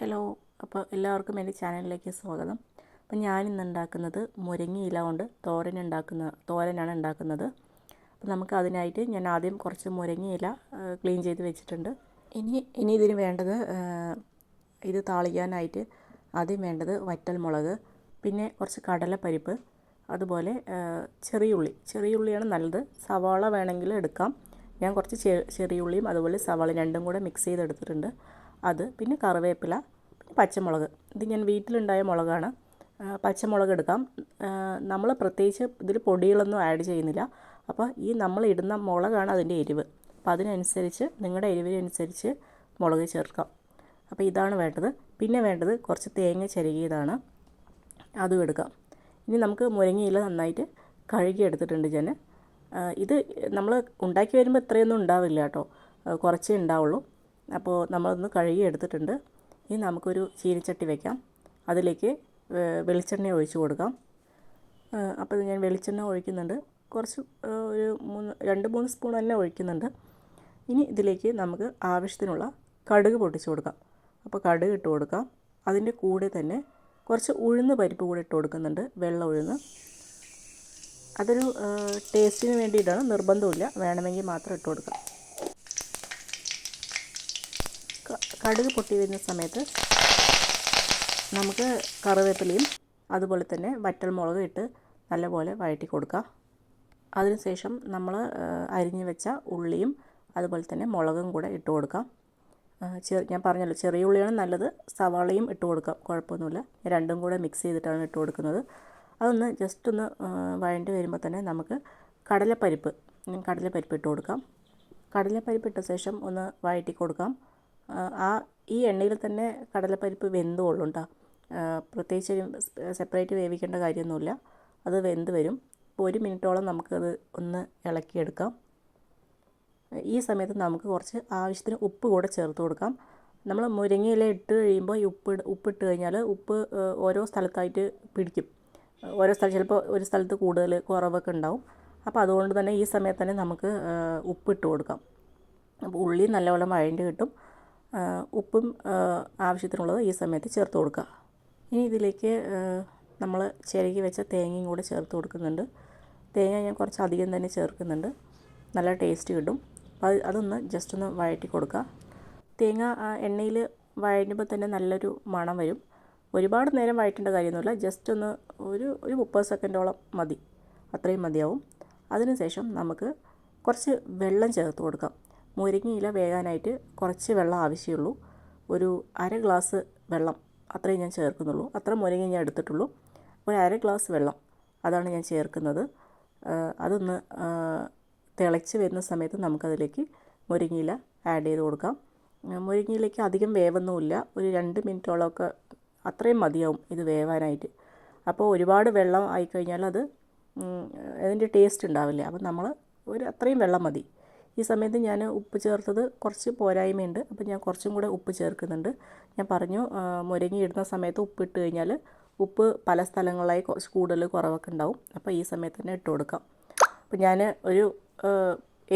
Hello, അപ്പോൾ എല്ലാവർക്കും എൻ്റെ ചാനലിലേക്ക് സ്വാഗതം. അപ്പോൾ ഞാനിന്ന് ഉണ്ടാക്കുന്നത് മുരിങ്ങയില കൊണ്ട് തോരനാണ് ഉണ്ടാക്കുന്നത്. അപ്പോൾ നമുക്ക് അതിനായിട്ട് ഞാൻ ആദ്യം കുറച്ച് മുരിങ്ങയില ക്ലീൻ ചെയ്ത് വെച്ചിട്ടുണ്ട്. ഇനി ഇതിന് വേണ്ടത് ഇത് താളിക്കാനായിട്ട് ആദ്യം വേണ്ടത് വറ്റൽമുളക്, പിന്നെ കുറച്ച് കടലപ്പരിപ്പ്, അതുപോലെ ചെറിയുള്ളിയാണ് നല്ലത്. സവാള വേണമെങ്കിൽ എടുക്കാം. ഞാൻ കുറച്ച് ചെറിയുള്ളിയും അതുപോലെ സവാള രണ്ടും കൂടെ മിക്സ് ചെയ്തെടുത്തിട്ടുണ്ട്. അത് പിന്നെ കറിവേപ്പില, പിന്നെ പച്ചമുളക്. ഇത് ഞാൻ വീട്ടിലുണ്ടായ മുളകാണ്. പച്ചമുളക് എടുക്കാം. നമ്മൾ പ്രത്യേകിച്ച് ഇതിൽ പൊടികളൊന്നും ആഡ് ചെയ്യുന്നില്ല. അപ്പോൾ ഈ നമ്മൾ ഇടുന്ന മുളകാണ് അതിൻ്റെ എരിവ്. അപ്പോൾ അതിനനുസരിച്ച് നിങ്ങളുടെ എരിവിനനുസരിച്ച് മുളക് ചേർക്കാം. അപ്പോൾ ഇതാണ് വേണ്ടത്. പിന്നെ വേണ്ടത് കുറച്ച് തേങ്ങ ചിരകിയതാണ്, അതും എടുക്കാം. ഇനി നമുക്ക് മുരിങ്ങയില നന്നായിട്ട് കഴുകി എടുത്തിട്ടുണ്ട് ഞാൻ. ഇത് നമ്മൾ ഉണ്ടാക്കി വരുമ്പോൾ ഇത്രയൊന്നും ഉണ്ടാവില്ല കേട്ടോ, കുറച്ചേ ഉണ്ടാവുള്ളൂ. അപ്പോൾ നമ്മളൊന്ന് കഴുകി എടുത്തിട്ടുണ്ട്. ഇനി നമുക്കൊരു ചീനിച്ചട്ടി വയ്ക്കാം. അതിലേക്ക് വെളിച്ചെണ്ണ ഒഴിച്ച് കൊടുക്കാം. അപ്പോൾ ഞാൻ വെളിച്ചെണ്ണ ഒഴിക്കുന്നുണ്ട്. കുറച്ച് ഒരു 2-3 സ്പൂൺ തന്നെ ഒഴിക്കുന്നുണ്ട്. ഇനി ഇതിലേക്ക് നമുക്ക് ആവശ്യത്തിനുള്ള കടുക് പൊട്ടിച്ച് കൊടുക്കാം. അപ്പോൾ കടുക് ഇട്ട് കൊടുക്കാം. അതിൻ്റെ കൂടെ തന്നെ കുറച്ച് ഉഴുന്ന് പരിപ്പ് കൂടെ ഇട്ട് കൊടുക്കുന്നുണ്ട്, വെള്ള ഉഴുന്ന്. അതൊരു ടേസ്റ്റിന് വേണ്ടിയിട്ടാണ്, നിർബന്ധമില്ല, വേണമെങ്കിൽ മാത്രം ഇട്ട് കൊടുക്കാം. കടുക് പൊട്ടി വരുന്ന സമയത്ത് നമുക്ക് കറിവേപ്പിലയും അതുപോലെ തന്നെ വറ്റൽമുളകും ഇട്ട് നല്ലപോലെ വഴറ്റി കൊടുക്കുക. അതിനുശേഷം നമ്മൾ അരിഞ്ഞു വെച്ച ഉള്ളിയും അതുപോലെ തന്നെ മുളകും കൂടെ ഇട്ട് കൊടുക്കാം. ഞാൻ പറഞ്ഞല്ലോ, ചെറിയ ഉള്ളിയാണ് നല്ലത്. സവാളയും ഇട്ട് കൊടുക്കാം, കുഴപ്പമൊന്നുമില്ല. രണ്ടും കൂടെ മിക്സ് ചെയ്തിട്ടാണ് ഇട്ട് കൊടുക്കുന്നത്. അതൊന്ന് ജസ്റ്റ് ഒന്ന് വഴണ്ടി വരുമ്പോൾ തന്നെ നമുക്ക് കടലപ്പരിപ്പ് ഇട്ട് കൊടുക്കാം. കടലപ്പരിപ്പ് ഇട്ട ശേഷം ഒന്ന് വഴറ്റി കൊടുക്കാം. ഈ എണ്ണയിൽ തന്നെ കടലപ്പരിപ്പ് വെന്തുകൊള്ളും കേട്ടോ. പ്രത്യേകിച്ച് സെപ്പറേറ്റ് വേവിക്കേണ്ട കാര്യമൊന്നുമില്ല, അത് വെന്ത് വരും. 1 മിനിറ്റോളം നമുക്കത് ഒന്ന് ഇളക്കിയെടുക്കാം. ഈ സമയത്ത് നമുക്ക് കുറച്ച് ആവശ്യത്തിന് ഉപ്പ് കൂടെ ചേർത്ത് കൊടുക്കാം. നമ്മൾ മുരിങ്ങയില ഇട്ട് കഴിയുമ്പോൾ ഈ ഉപ്പിട്ട് കഴിഞ്ഞാൽ ഉപ്പ് ഓരോ സ്ഥലത്തായിട്ട് പിടിക്കും. ചിലപ്പോൾ ഒരു സ്ഥലത്ത് കൂടുതൽ കുറവൊക്കെ ഉണ്ടാവും. അപ്പോൾ അതുകൊണ്ട് തന്നെ ഈ സമയത്ത് തന്നെ നമുക്ക് ഉപ്പിട്ട് കൊടുക്കാം. അപ്പോൾ ഉള്ളി നല്ലപോലെ വഴണ്ടി കിട്ടും. ഉപ്പും ആവശ്യത്തിനുള്ളത് ഈ സമയത്ത് ചേർത്ത് കൊടുക്കുക. ഇനി ഇതിലേക്ക് നമ്മൾ ചിരകി വെച്ച തേങ്ങയും കൂടെ ചേർത്ത് കൊടുക്കുന്നുണ്ട്. തേങ്ങ ഞാൻ കുറച്ച് അധികം തന്നെ ചേർക്കുന്നുണ്ട്, നല്ല ടേസ്റ്റ് കിട്ടും. അപ്പോൾ അതൊന്ന് ജസ്റ്റ് ഒന്ന് വഴറ്റി കൊടുക്കുക. തേങ്ങ എണ്ണയിൽ വഴറ്റുമ്പോൾ തന്നെ നല്ലൊരു മണം വരും. ഒരുപാട് നേരം വഴറ്റേണ്ട കാര്യമൊന്നുമില്ല, ജസ്റ്റ് ഒന്ന് ഒരു 30 സെക്കൻഡോളം മതി, അത്രയും മതിയാവും. അതിനുശേഷം നമുക്ക് കുറച്ച് വെള്ളം ചേർത്ത് കൊടുക്കാം. മുരിങ്ങയില വേകാനായിട്ട് കുറച്ച് വെള്ളം ആവശ്യമുള്ളൂ. ഒരു 1/2 ഗ്ലാസ് വെള്ളം, അത്രയും ഞാൻ ചേർക്കുന്നുള്ളൂ. അത്ര മുരിങ്ങ ഞാൻ എടുത്തിട്ടുള്ളൂ. ഒരു 1/2 ഗ്ലാസ് വെള്ളം, അതാണ് ഞാൻ ചേർക്കുന്നത്. അതൊന്ന് തിളച്ച് വരുന്ന സമയത്ത് നമുക്കതിലേക്ക് മുരിങ്ങയില ആഡ് ചെയ്ത് കൊടുക്കാം. മുരിങ്ങയിലേക്ക് അധികം വേവൊന്നുമില്ല, ഒരു 2 മിനിറ്റോളമൊക്കെ അത്രയും മതിയാവും ഇത് വേവാനായിട്ട്. അപ്പോൾ ഒരുപാട് വെള്ളം ആയിക്കഴിഞ്ഞാൽ അതിൻ്റെ ടേസ്റ്റ് ഉണ്ടാവില്ല. അപ്പോൾ നമ്മൾ അത്രയും വെള്ളം മതി. ഈ സമയത്ത് ഞാൻ ഉപ്പ് ചേർത്തത് കുറച്ച് പോരായ്മയുണ്ട്, അപ്പോൾ ഞാൻ കുറച്ചും കൂടെ ഉപ്പ് ചേർക്കുന്നുണ്ട്. ഞാൻ പറഞ്ഞു, മുരിങ്ങ ഇടുന്ന സമയത്ത് ഉപ്പ് ഇട്ട് കഴിഞ്ഞാൽ ഉപ്പ് പല സ്ഥലങ്ങളിലായി കുറച്ച് കൂടുതൽ കുറവൊക്കെ ഉണ്ടാവും. അപ്പോൾ ഈ സമയത്ത് തന്നെ ഇട്ട് കൊടുക്കാം. അപ്പോൾ ഞാൻ ഒരു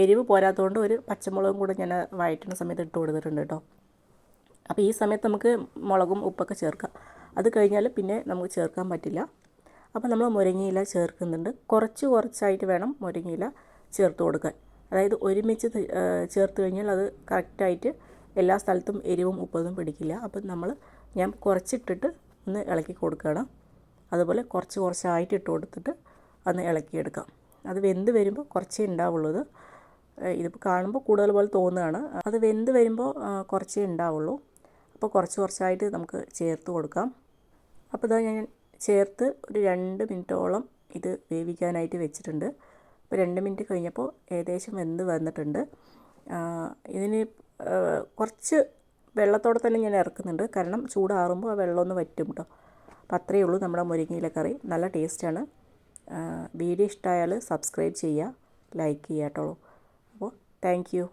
എരിവ് പോരാത്തതുകൊണ്ട് ഒരു പച്ചമുളകും കൂടെ ഞാൻ വഴറ്റുന്ന സമയത്ത് ഇട്ട് കൊടുത്തിട്ടുണ്ട് കേട്ടോ. അപ്പോൾ ഈ സമയത്ത് നമുക്ക് മുളകും ഉപ്പൊക്കെ ചേർക്കാം. അത് കഴിഞ്ഞാൽ പിന്നെ നമുക്ക് ചേർക്കാൻ പറ്റില്ല. അപ്പോൾ നമ്മൾ മുരിങ്ങയില ചേർക്കുന്നുണ്ട്. കുറച്ചായിട്ട് വേണം മുരിങ്ങയില ചേർത്ത് കൊടുക്കാൻ. അതായത് ഒരുമിച്ച് ചേർത്ത് കഴിഞ്ഞാൽ അത് കറക്റ്റായിട്ട് എല്ലാ സ്ഥലത്തും എരിവും ഉപ്പതും പിടിക്കില്ല. അപ്പം ഞാൻ കുറച്ചിട്ടിട്ട് ഒന്ന് ഇളക്കി കൊടുക്കുകയാണ്. അതുപോലെ കുറച്ചായിട്ട് ഇട്ട് കൊടുത്തിട്ട് ഒന്ന് ഇളക്കിയെടുക്കാം. അത് വെന്ത് വരുമ്പോൾ കുറച്ചേ ഉണ്ടാവുള്ളൂ. ഇതിപ്പോൾ കാണുമ്പോൾ കൂടുതൽ പോലെ തോന്നുകയാണ്. അത് വെന്ത് വരുമ്പോൾ കുറച്ചേ ഉണ്ടാവുള്ളൂ. അപ്പോൾ കുറച്ചായിട്ട് നമുക്ക് ചേർത്ത് കൊടുക്കാം. അപ്പോൾ ഇതാ ഞാൻ ചേർത്ത് ഒരു 2 മിനിറ്റോളം ഇത് വേവിക്കാനായിട്ട് വെച്ചിട്ടുണ്ട്. ഇപ്പോൾ 2 മിനിറ്റ് കഴിഞ്ഞപ്പോൾ ഏകദേശം വെന്ത് വന്നിട്ടുണ്ട്. ഇതിന് കുറച്ച് വെള്ളത്തോടെ തന്നെ ഞാൻ ഇറക്കുന്നുണ്ട്, കാരണം ചൂടാറുമ്പോൾ ആ വെള്ളം ഒന്ന് വറ്റും കേട്ടോ. അപ്പോൾ അത്രയേ ഉള്ളൂ നമ്മുടെ മുരിങ്ങയില കറി. നല്ല ടേസ്റ്റാണ്. വീഡിയോ ഇഷ്ടമായാൽ സബ്സ്ക്രൈബ് ചെയ്യുക, ലൈക്ക് ചെയ്യുക കേട്ടോ. അപ്പോൾ താങ്ക് യു.